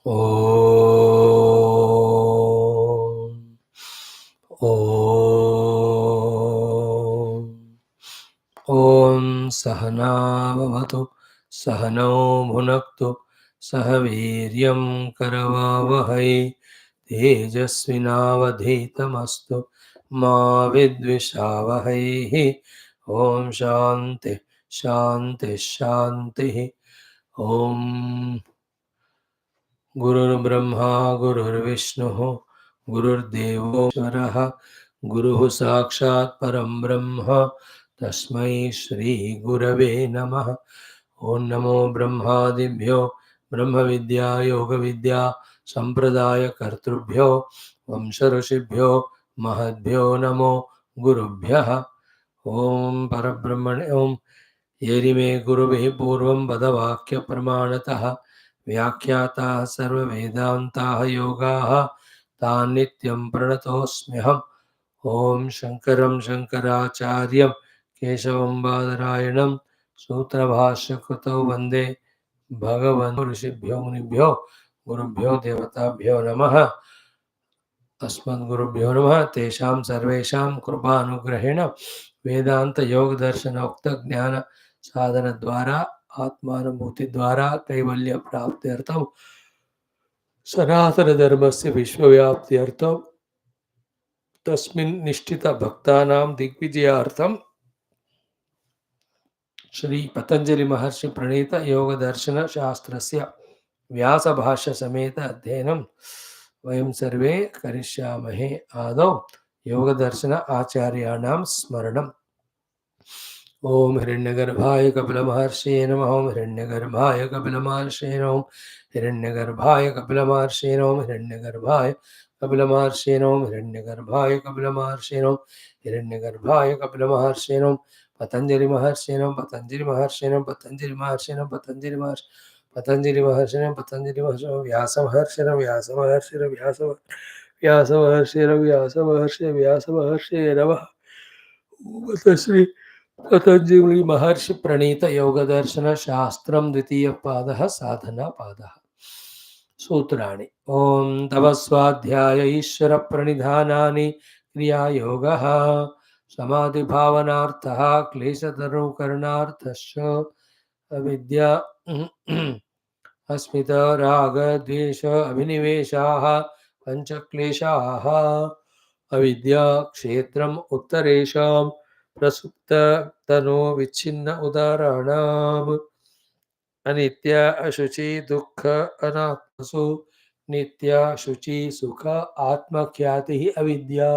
ॐ ॐ सहना भवतु सहनौ भुनक्तु सह वीर्यं करवावहै तेजस्विनावधीतमस्तु मा विद्विषावहै। ॐ शान्ति शान्ति शान्तिः। ॐ गुरुर्ब्रह्मा गुरुर्विष्णुः गुरुर्देवो महेश्वरः गुरुः साक्षात् परं ब्रह्म तस्मै श्री गुरवे नमः। ॐ नमो ब्रह्मादिभ्यो ब्रह्मविद्या योगविद्या सम्प्रदायकर्तृभ्यो वंशऋषिभ्यो महद्भ्यो नमो गुरुभ्यः। ॐ परब्रह्मणे ॐ येरिमे गुरुभिः पूर्वं पदवाक्यप्रमाणतः व्याख्याताः सर्ववेदान्ताः योगाः तान् नित्यं प्रणतोऽस्म्यहम्। ॐ शङ्करं शङ्कराचार्यं केशवं बादरायणं सूत्रभाष्यकृतौ वन्दे भगवन् ऋषिभ्यो मुनिभ्यो गुरुभ्यो देवताभ्यो नमः। अस्मद्गुरुभ्यो नमः। तेषां सर्वेषां कृपानुग्रहेण वेदांत योग दर्शनोक्त ज्ञान साधन द्वारा आत्मानुभूति द्वारा कैवल्य प्राप्त्यर्थम सनातन धर्मस्य विश्वव्याप्त्यर्थम तस्मिन् निष्ठित भक्तानां दिग्विजयार्थम श्री पतंजलि महर्षि प्रणीत योग दर्शन शास्त्रस्य व्यास भाष्य समेत अध्ययनं वयं सर्वे करिष्यामहे। आदौ योग दर्शन आचार्याणां स्मरणम्। ओम हिरण्यगर्भाय कपिलमहर्षये नमः। ओम हिरण्यगर्भाय कपिलमहर्षये नमः। ओम हिरण्यगर्भाय कपिलमहर्षये नमः। ओम हिरण्यगर्भाय कपिलमहर्षये नमः। ओम हिरण्यगर्भाय कपिलमहर्षये नमः। हिरण्यगर्भाय कपिलमहर्षये नमः। पतंजलि महर्षये नमः। पतंजलि महर्षये नमः। पतंजलि महर्षये नमः। पतंजलि महर्षि पतंजलि महर्षये नमः। पतंजलि महर्षये नमः। व्यास महर्षये नमः। व्यास महर्षये नमः। व्यास महर्षये नमः। व्यास महर्षये नमः। श्री पतंजलि महर्षि प्रणीत योग दर्शन शास्त्रम द्वितीय पादः साधना पादः। सूत्राणि। ओम तव स्वाध्याय ईश्वर प्रणिधानानि क्रिया योगः समाधि भावनार्थः क्लेशतरुकरणार्थश्च अविद्या अस्मिता राग द्वेष अभिनिवेशाः पंच क्लेशाः अविद्या क्षेत्रम् उत्तरेषां प्रसुप्त तनो विच्छिन्न उदाहरणाम् अनित्य अशुचि दुःख अनात्मसु नित्य शुचि सुख आत्मख्याति अविद्या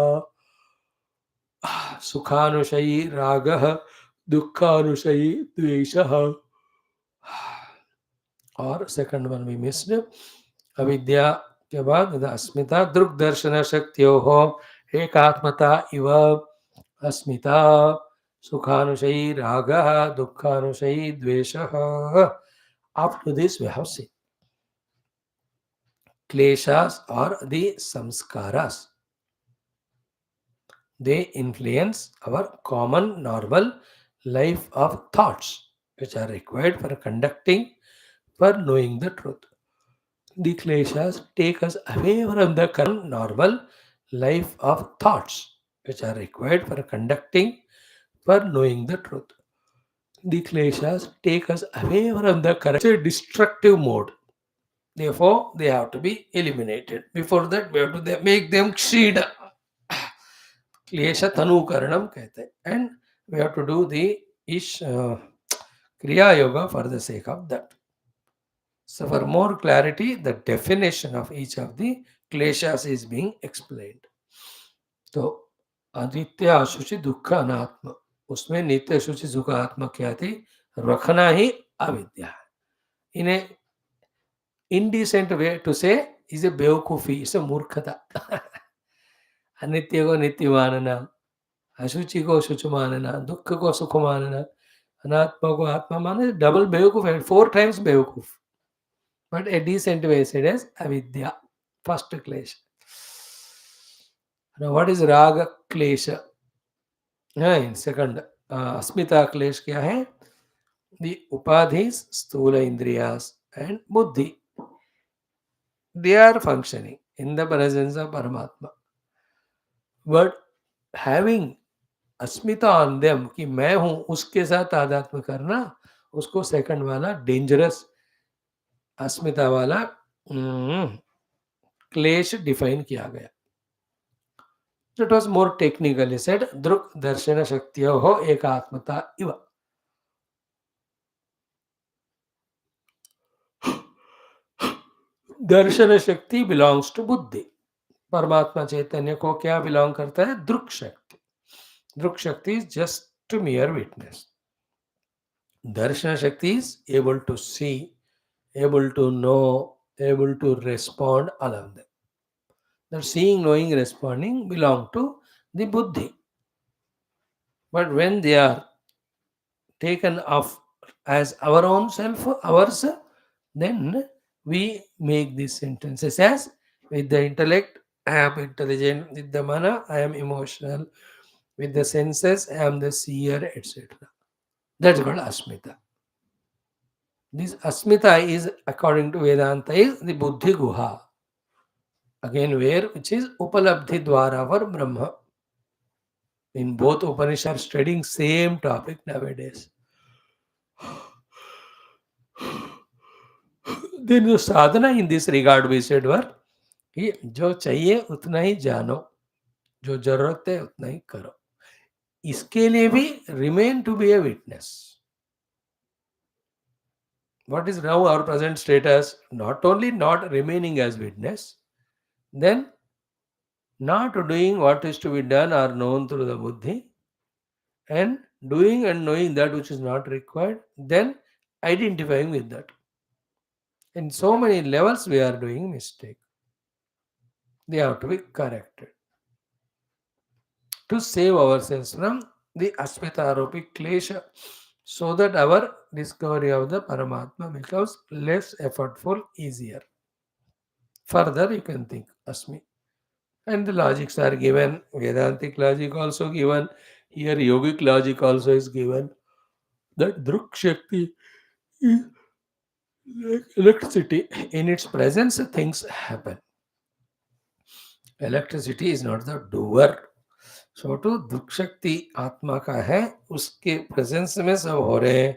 सुखानुशयी रागः दुखानुशयी द्वेषः। और सेकंड वन वी मिस्ड अविद्या के बाद अस्मिता दृग् दर्शन शक्त्योः एकात्मता इव अस्मिता सुखानुशयी रागः दुखानुशयी द्वेषः। Up to this we have seen kleshas or the samskaras. They influence our common normal life of thoughts which are required for conducting, for knowing the truth. The kleshas take us away from the current normal life of thoughts which are required for conducting, for knowing the truth. The kleshas take us away from the current destructive mode. Therefore, they have to be eliminated. Before that, we have to make them kshida. Klesha tanukaranam कहते हैं. And we have to do the kriya yoga for the sake of that. So for more clarity, the definition of each of the kleshas is being explained. तो अनित्य अशुचि दुख अनात्म, उसमें नित्य अशुचि सुख आत्मा क्या थी? रखना ही अविद्या है. In a indecent way to say is a बेवकूफी, is a मूर्खता. अनित्य को नित्य मानना, अशुचि को शुचि मानना, दुख को सुख मानना, अनात्मा को आत्मा मानना, डबल बेवकूफ है, 4 times बेवकूफ. But a decent way said as avidya, first klesha. Now what is raga klesha? In second, asmita klesh क्या है? The upadhis, sthula indriyas and buddhi. They are functioning in the presence of Paramatma. But having Asmita on them कि मैं हूं उसके साथ तादात्म्य करना, उसको सेकंड वाला डेंजरस अस्मिता वाला क्लेश डिफाइन किया गया. It was more technically said दृक् दर्शन शक्तियों हो एकात्मता इव. दर्शन शक्ति बिलोंग्स टू बुद्धि. परमात्मा चैतन्य को क्या बिलोंग करता है? दृक् शक्ति. दृक् शक्ति इज जस्ट मियर विटनेस. दर्शन शक्ति is able to see, able to know, able to respond, all of them. The seeing, knowing, responding belong to the buddhi. But when they are taken off as our own self, ours, then we make these sentences as with the intellect, I am intelligent, with the mana, I am emotional, with the senses, I am the seer, etc. That's called asmita. This asmita is, according to Vedanta, is the buddhi guha. Again, where which is upalabdhi dwara for Brahma. In both Upanishads studying same topic nowadays. Then the sadhana in this regard we said were कि जो चाहिए उतना ही जानो, जो जरूरत है उतना ही करो. इसके लिए भी remain to be a witness. What is now our present status? Not only not remaining as witness, then not doing what is to be done or known through the buddhi, and doing and knowing that which is not required, then identifying with that. In so many levels we are doing mistake. They have to be corrected to save ourselves from the asmitaropi klesha, so that our discovery of the Paramatma becomes less effortful, easier. Further, you can think Asmi. And the logics are given, Vedantic logic also given, here yogic logic also is given, that Druk Shakti is like electricity. In its presence, things happen. Electricity is not the doer. So to Druk Shakti आत्मा का है, उसके presence में सब हो रहे हैं.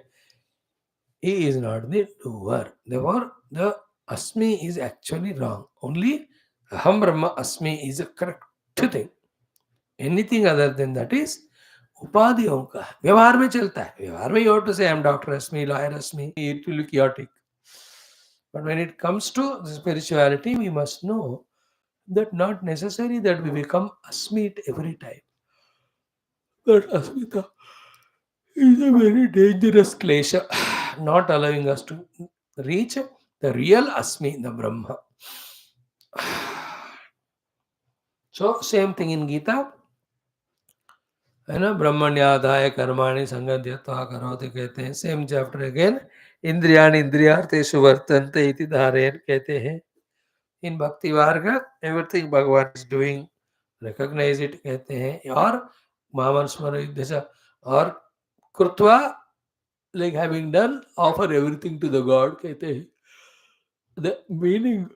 He is not the doer. Therefore, the Asmi is actually wrong. Only Aham Brahma Asmi is a correct thing. Anything other than that is उपाधियों का व्यवहार में चलता है. व्यवहार में you have to say I am Dr. Asmi, lawyer Asmi, it will be chaotic. But when it comes to spirituality, we must know that not necessary that we become Asmi every time. That Asmita is a very dangerous klesha, not allowing us to reach the real Asmi, the Brahma. So, same thing in Gita. है ना, ब्रह्मण्याधाय कर्माणि संगध्यत्वा करोति कहते हैं. Same chapter again, इंद्रियाणि इंद्रियार्थेषु वर्तन्ते इति धारयन् कहते हैं. इन भक्ति मार्ग एवरीथिंग भगवान इज डूइंग, रिकॉग्नाइज इट कहते हैं. और मामन स्मरण जैसा और कृत्वा like having done offer everything to the god कहते हैं. The meaning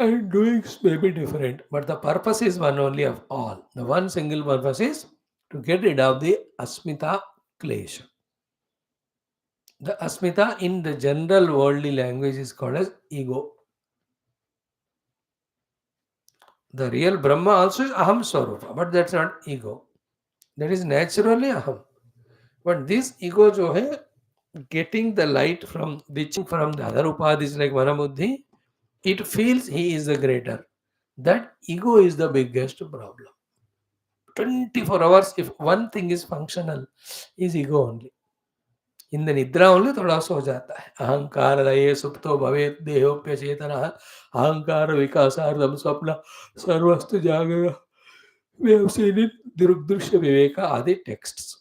and doings may be different, but the purpose is one only of all. The one single purpose is to get rid of the asmita klesha. The asmita in the general worldly language is called as ego. The real Brahma also is aham swarupa, but that's not ego. That is naturally aham. But this ego jo hai, getting the light from reaching from the other upadhis like manabuddhi, it feels he is the greater. That ego is the biggest problem. 24 hours, if one thing is functional, is ego only. In the nidra only थोड़ा सा हो जाता है. अहंकार लये सुप्तो भवेत देहोप्य चेतना अहंकार विकासार्थम स्वप्न सर्वस्तु जागरण. We have seen it Drugdrishya Viveka Adi texts.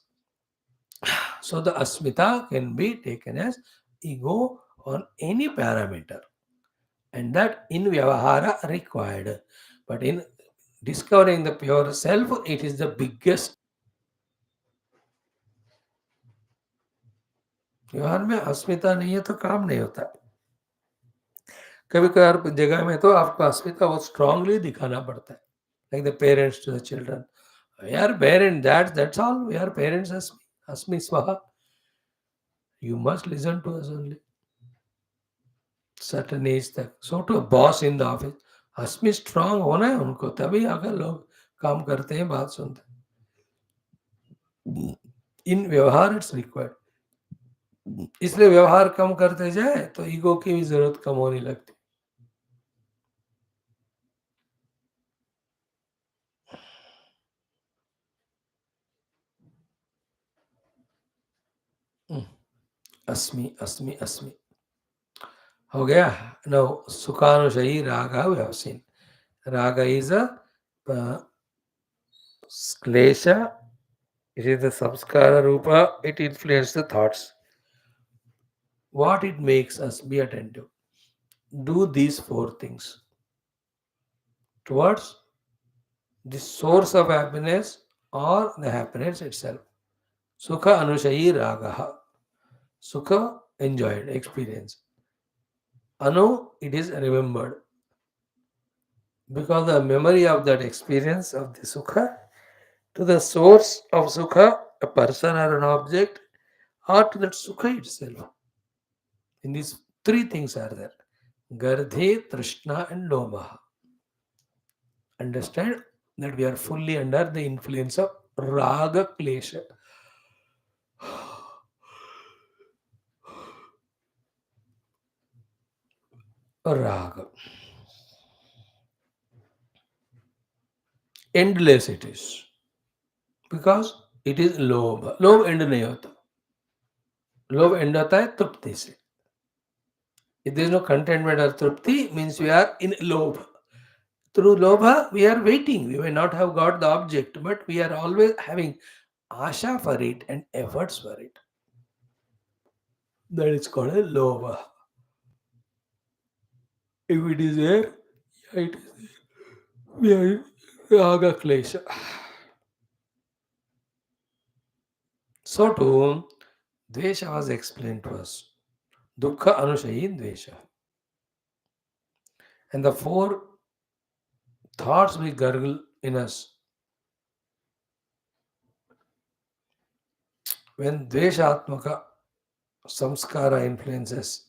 So the asmita can be taken as ego on any parameter, and that in vyavahara required. But in discovering the pure self, it is the biggest. व्यवहार में अस्मिता नहीं है तो काम नहीं होता. कभी कभार जगह में तो आपको अस्मिता बहुत स्ट्रांगली दिखाना पड़ता है, like the parents to the children, we are parent, that's all, we are parents, अस्मि अस्मि स्वाहा, you must listen to us only certain age तक. So to boss in the office, अस्मि स्ट्रांग होना है उनको, तभी अगर लोग काम करते हैं, बात सुनते हैं. इन व्यवहार इट्स रिक्वायर्ड. इसलिए व्यवहार कम करते जाए तो ईगो की भी जरूरत कम होने लगती. अस्मि अस्मि अस्मि हो गया. नो सुखानुशयी राग व्यवसीन. Raga is a klesha. It is the samskara rupa. It influences the thoughts. What it makes us be attentive. Do these four things towards the source of happiness or the happiness itself. Sukha anushayi ragaha. Sukha enjoyed, experience. Anu, it is remembered. Because the memory of that experience of the sukha to the source of sukha, a person or an object, or to that sukha itself. In these three things are there. Gardhe, Trishna and Lomaha. Understand that we are fully under the influence of Raga Klesha. Raga. Endless it is. Because it is Lobha. Lobh end nahi hota. Lobh end hota hai trupti se. If there is no contentment or trupti, means we are in Lobha. Through Lobha, we are waiting. We may not have got the object, but we are always having asha for it and efforts for it. That is called a Lobha. If it is there, yeah, it is there. We are in Raga Klesha. So too, Dvesha was explained to us. Dukkha Anushayi Dvesha. And the four thoughts we gurgle in us. When Dvesha Atmaka samskara influences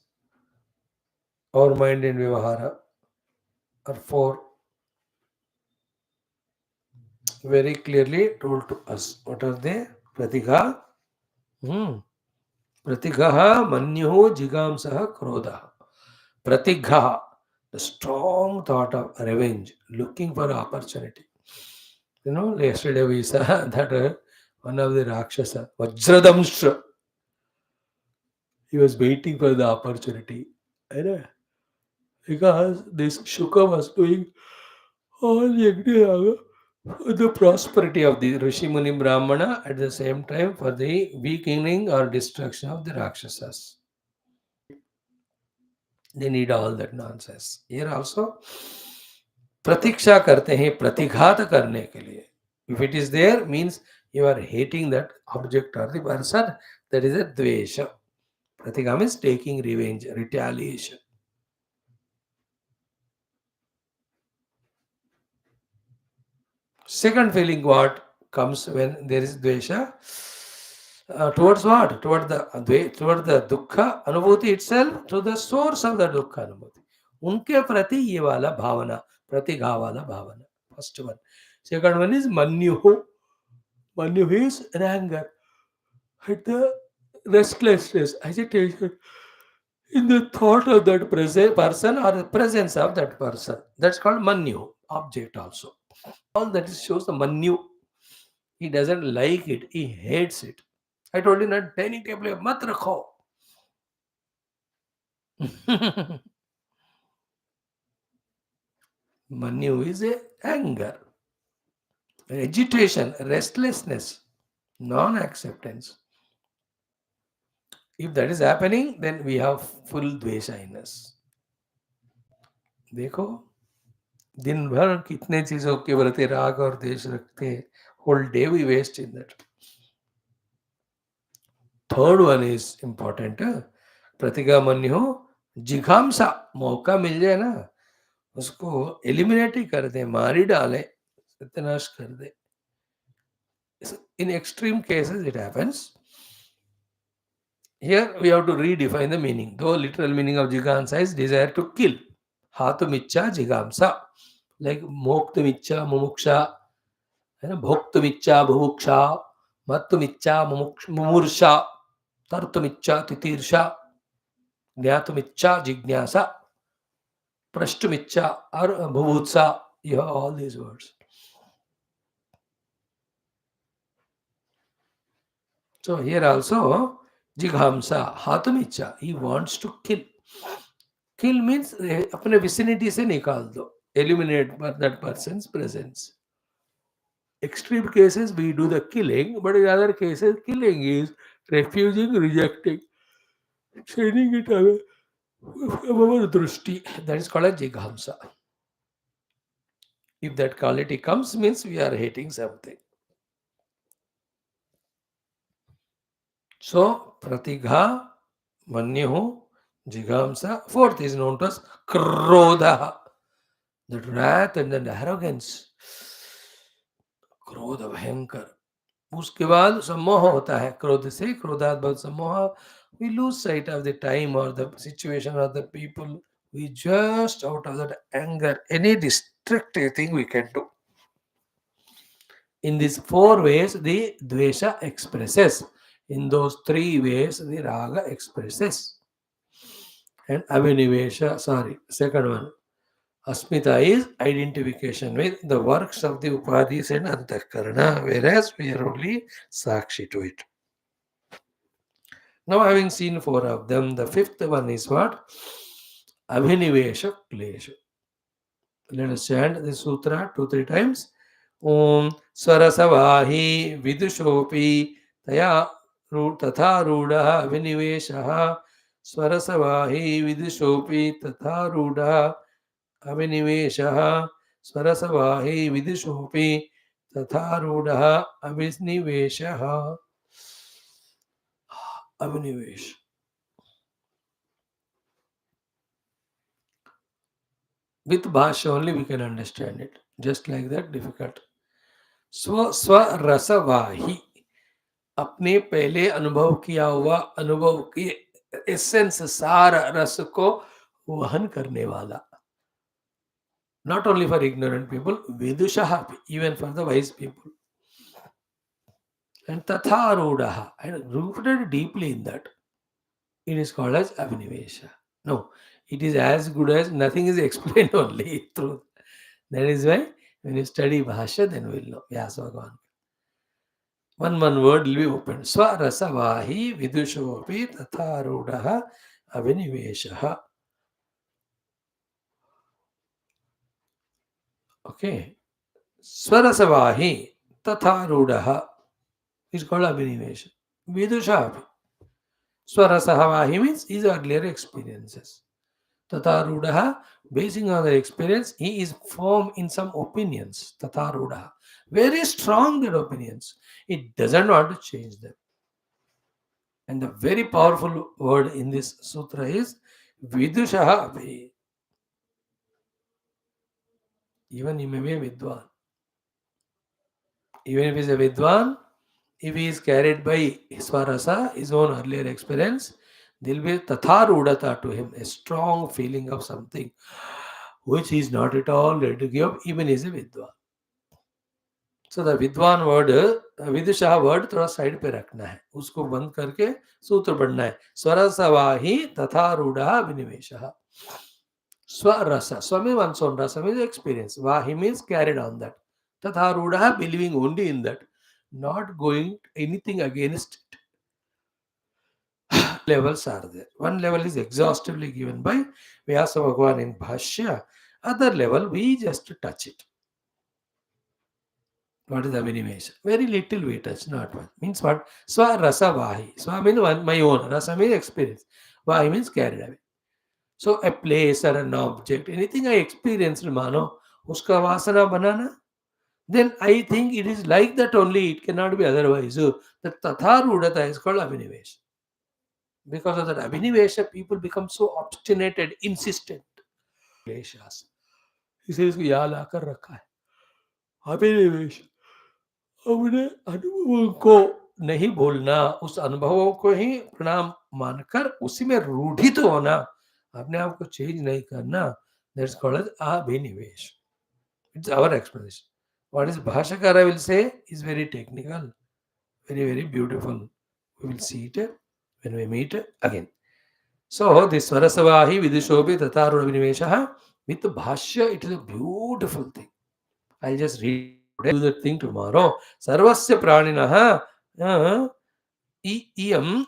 our mind and vyavahara, are four very clearly told to us. What are they? Pratigha, Pratigha, Manyuho, Jigamsaha, Krodha. Pratigha, the strong thought of revenge, looking for opportunity. You know, yesterday we saw that one of the Rakshasa, Vajradamshra, he was waiting for the opportunity. Because this Shuka was doing all Yajna for the prosperity of the Rishi Muni Brahmana, at the same time for the weakening or destruction of the Rakshasas. They need all that nonsense. Here also, प्रतीक्षा करते हैं प्रतिघात करने के लिए. If it is there, means you are hating that object or the person, that is a dvesha. Pratigha means taking revenge, retaliation. Second feeling what comes when there is dvesha? Towards what? Toward the dukkha anubhuti itself, to the source of the dukkha anubhuti. उनके प्रति ये वाला भावना, प्रतिघा वाला भावना. First one. Second one is manyuhu. Manyuhu is anger. At the restlessness, agitation in the thought of that person or the presence of that person. That's called manyu, object also. All that shows the manyu. He doesn't like it. He hates it. I told him that dining table mat rakho. Manu is a anger, agitation, restlessness, non-acceptance. If that is happening, then we have full dvesha in us. देखो दिन भर कितने चीजों के प्रति राग और द्वेष रखते हैं. Whole day we waste in that. Third one is important. Pratiga manyo जिघांसा, मौका मिल जाए ना, उसको एलिमिनेट ही कर दे, मार ही डाले, सत्यानाश कर दे. In extreme cases it happens. Here we have to redefine the meaning. Though literal meaning of jigamsa is desire to kill. Hatumiccha jigamsa. Like moktumicha mumuksha, bhoktumicha bhuvuksha, mattumicha mumursha, tartumicha titirsha, jnatumicha jignasa, prashtumicha or bhuvutsa. You have all these words. So here also jighamsa, hatumiccha, he wants to kill. Kill means अपने vicinity से निकाल दो, eliminate that person's presence. Extreme cases we do the killing, but in other cases killing is refusing, rejecting, sending it away from our drushti. That is called a jighamsa. If that quality comes, means we are hating something. So pratigha, manyahu, jighamsa. Fourth is known as krodha. That wrath and then arrogance. क्रोध भयंकर. उसके बाद सम्मोह होता है. क्रोध से क्रोधात बहुत सम्मोह. We lose sight of the time or the situation or the people. We just out of that anger, any destructive thing we can do. In these four ways, the dvesha expresses. In those three ways, the raga expresses. And abhinivesha, second one. Asmita is identification with the works of the upadhis and antahkarana, whereas we are only sakshi to it. Now, having seen four of them, the fifth one is what? Abhinivesha klesha. Let us chant the sutra 2-3 times. Om Sarasavahi Vidushopi Taya Tatha Ruda Abhinivesha Swarasavahi Vidushopi Tatha Ruda Abhinivesha Swarasavahi Vidushopi Tatha Ruda Abhinivesha. Abhinivesh. With Bhashya only we can understand it. Just like that, difficult. स्वरसवाही, अपने पहले अनुभव किया हुआ अनुभव की essence, सार रस को वहन करने वाला. Not only for ignorant people, vidushaha, even for the wise people. And tatha rudaha, and rooted deeply in that. It is called as abhinivesha. No, it is as good as nothing is explained only through. That is why when you study Bhashya, then we will know. Vyasa Bhagavan. One word will be opened. Swarasavahi vidushopi tatha rudaha abhiniveshaha. Okay. Swarasavahi tatha rudaha is called abhinivesha. Vidushapi. Swarasavahi means his earlier experiences. Tatha rudaha, basing on the experience, he is firm in some opinions. Tatha rudaha. Very strong their opinions. It doesn't want to change them. And the very powerful word in this sutra is vidushaha api. Even he may be a vidwan. Even if he is a vidwan, if he is carried by swarasa, his own earlier experience, there will be a tatha rudata to him, a strong feeling of something which he is not at all ready to give up, even he is a vidwan. So the vidwan word, विदुषा word थोड़ा side पे रखना है, उसको बंद करके सूत्र पढ़ना है. स्वरसवाही तथा रूढ़ा विनिवेश. Swarasa. Swami one's own rasa means experience. Vahi means carried on that. Tatha rudaha, believing only in that. Not going anything against it. Levels are there. One level is exhaustively given by Vyasa Bhagavan in Bhashya. Other level, we just touch it. What is Abhinivesha? Very little we touch, not one. Means what? Swa rasa vahi. Swa means one, my own. Rasa means experience. Vahi means carried away. So a place or an object, anything I experienced, mano, uska vasana banana, then I think it is like that only, it cannot be otherwise. So the tatha rudata is called abhinivesh. Because of that Abhinivesha, people become so obstinated, insistent. Kleshas. इसे इसको याद आकर रखा है अभिनिवेश अपने अनुभवों को नहीं भूलना, उस अनुभवों को ही प्रणाम मानकर उसी में रूढ़ित तो होना, अपने आप को चेंज नहीं करना. दैट्स कॉल्ड एज अभिनिवेश. It's our explanation. What is भाष्यकार will say is very technical, very beautiful. We will see it when we meet again. So this Svarasavahi Vidushobi Tataru Abhinivesha with Bhashya, it is a beautiful thing. I'll just read do that thing tomorrow. Sarvasya Praninaha Iyam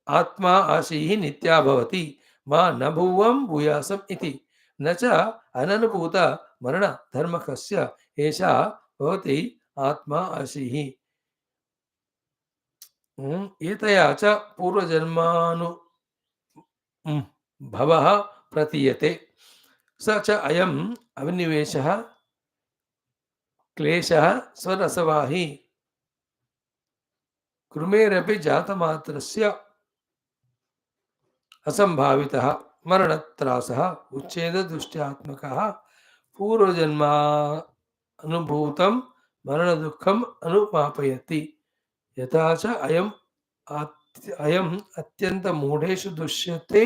Atma Ashihi Nitya Bhavati Ma Nabhuvam Vyasam Iti Nacha Ananubhuta Marana Dharmakasya Esha Bhavati Atma Ashihi एतया च पूर्वजन्मानु भवः प्रतीयते. स च अयम् अभिनिवेशः क्लेशः स्वरसवाही कृमेरपि जातमात्रस्य असंभावितः मरणत्रासः उच्छेददृष्ट्यात्मकः पूर्वजन्मानुभूतं मरणदुःखम् अनुमापयति. यथा च अयम् अत्यन्तमूढेषु दृश्यते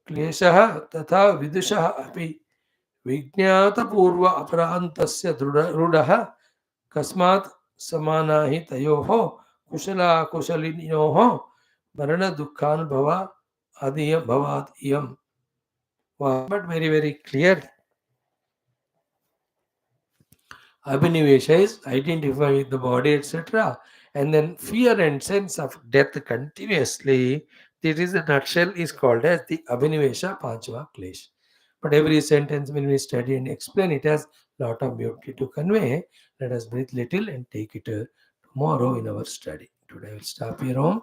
क्लेशः तथा विदुषः अपि विज्ञातपूर्व अपरान्तस्य रूढः कस्मात् समाना हि तयोः कुशलाकुशलिनयोः मरणदुःखानुभव भवात् इयम्. But very clear. Abhinivesha is identifying with the body, etc. And then fear and sense of death continuously. This is a nutshell is called as the Abhinivesha Panchava Klesha. But every sentence when we study and explain it has lot of beauty to convey. Let us breathe little and take it tomorrow in our study. Today I will stop here home.